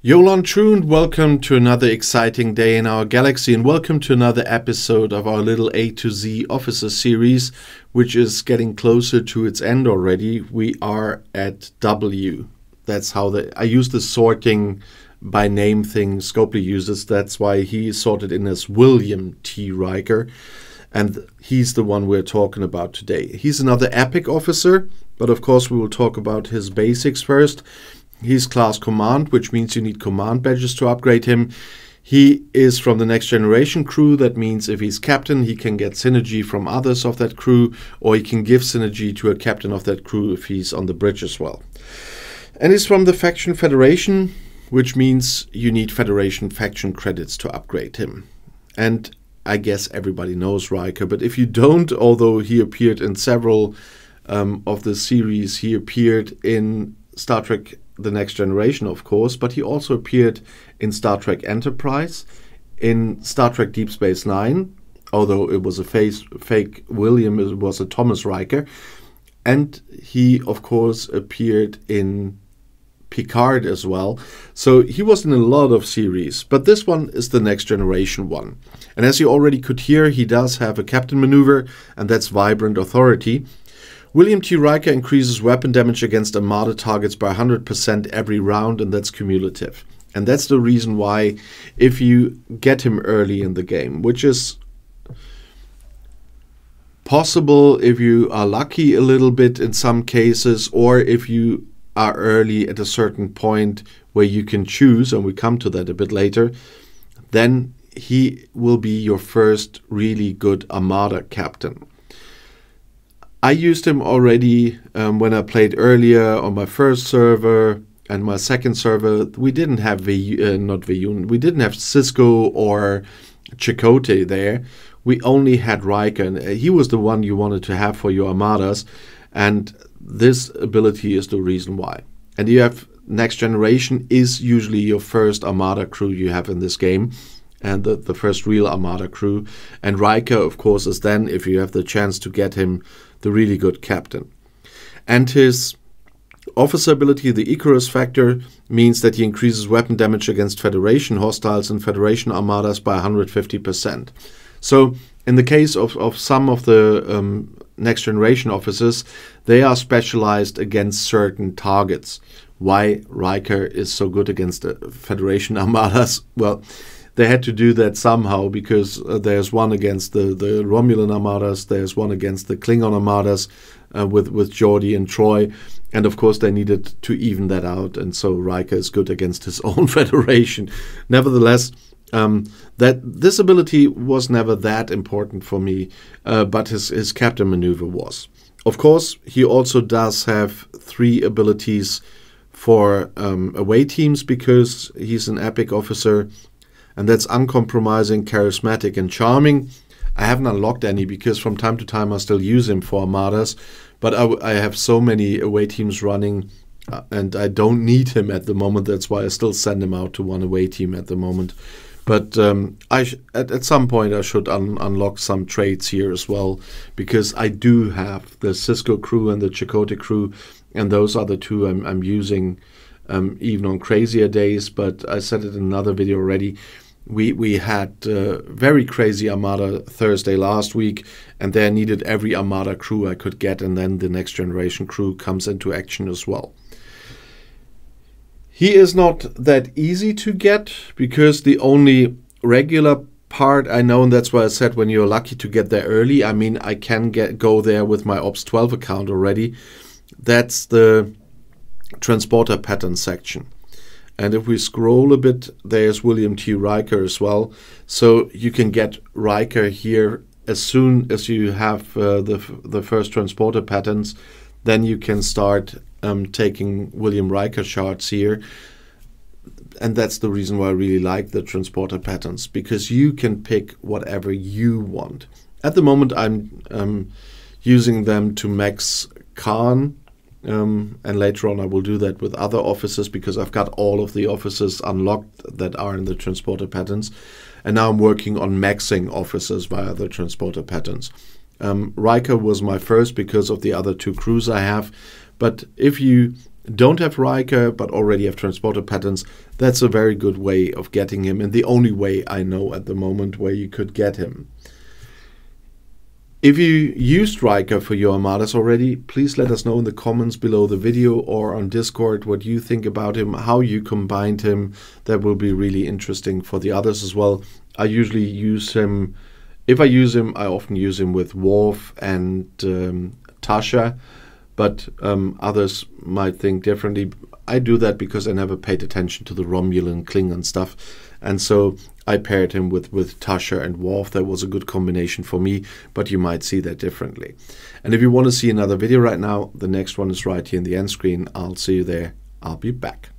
Yolan True, welcome to another exciting day in our galaxy, and welcome to another episode of our little A to Z officer series, which is getting closer to its end already. We are at W. That's how I use the sorting by name thing Scopely uses. That's why he sorted in as William T. Riker, and he's the one we're talking about today. He's another epic officer, but of course we will talk about his basics first. He's class command, which means you need command badges to upgrade him. He is from the next generation crew. That means if he's captain, he can get synergy from others of that crew, or he can give synergy to a captain of that crew if he's on the bridge as well. And he's from the faction Federation, which means you need Federation faction credits to upgrade him. And I guess everybody knows Riker, but if you don't, although he appeared in several of the series, he appeared in Star Trek The Next Generation, of course, but he also appeared in Star Trek Enterprise, in Star Trek Deep Space Nine, although it was a fake William, it was a Thomas Riker, and he, of course, appeared in Picard as well. So he was in a lot of series, but this one is the Next Generation one. And as you already could hear, he does have a captain maneuver, and that's Vibrant Authority. William T. Riker increases weapon damage against Armada targets by 100% every round, and that's cumulative. And that's the reason why, if you get him early in the game, which is possible if you are lucky a little bit in some cases, or if you are early at a certain point where you can choose, and we come to that a bit later, then he will be your first really good Armada captain. I used him already when I played earlier on my first server and my second server. We didn't have we didn't have Cisco or Chakotay there. We only had Riker, and he was the one you wanted to have for your Armadas, and this ability is the reason why. And you have Next Generation is usually your first Armada crew you have in this game, and the first real Armada crew. And Riker, of course, is then, if you have the chance to get him, the really good captain. And his officer ability, the Icarus factor, means that he increases weapon damage against Federation hostiles and Federation armadas by 150%. So in the case of some of the Next Generation officers, they are specialized against certain targets. Why Riker is so good against the Federation armadas? Well, they had to do that somehow, because there's one against the Romulan armadas, there's one against the Klingon armadas with Geordi and Troy, and of course they needed to even that out, and so Riker is good against his own Federation. Nevertheless, that this ability was never that important for me, but his captain maneuver was. Of course, he also does have 3 abilities for away teams, because he's an epic officer, and that's uncompromising, charismatic, and charming. I haven't unlocked any because from time to time I still use him for Armadas, but I have so many away teams running, and I don't need him at the moment. That's why I still send him out to one away team at the moment. But at some point I should unlock some traits here as well, because I do have the Cisco crew and the Chakotay crew, and those are the 2 I'm using even on crazier days. But I said it in another video already. We had very crazy Armada Thursday last week, and there I needed every Armada crew I could get, and then the Next Generation crew comes into action as well. He is not that easy to get, because the only regular part I know, and that's why I said when you're lucky to get there early, I mean, I can go there with my Ops 12 account already. That's the transporter pattern section. And if we scroll a bit, there's William T. Riker as well. So you can get Riker here as soon as you have the first transporter patterns. Then you can start taking William Riker shards here. And that's the reason why I really like the transporter patterns, because you can pick whatever you want. At the moment, I'm using them to max Khan. And later on I will do that with other officers, because I've got all of the officers unlocked that are in the transporter patterns. And now I'm working on maxing officers via the transporter patterns. Riker was my first because of the other 2 crews I have. But if you don't have Riker but already have transporter patterns, that's a very good way of getting him, and the only way I know at the moment where you could get him. If you used Riker for your armadas already, please let us know in the comments below the video or on Discord what you think about him, how you combined him. That will be really interesting for the others as well. I usually use him, if I use him, I often use him with Worf and Tasha, but others might think differently. I do that because I never paid attention to the Romulan Klingon stuff, and so I paired him with Tasha and Worf. That was a good combination for me, but you might see that differently. And if you want to see another video right now, the next one is right here in the end screen. I'll see you there. I'll be back.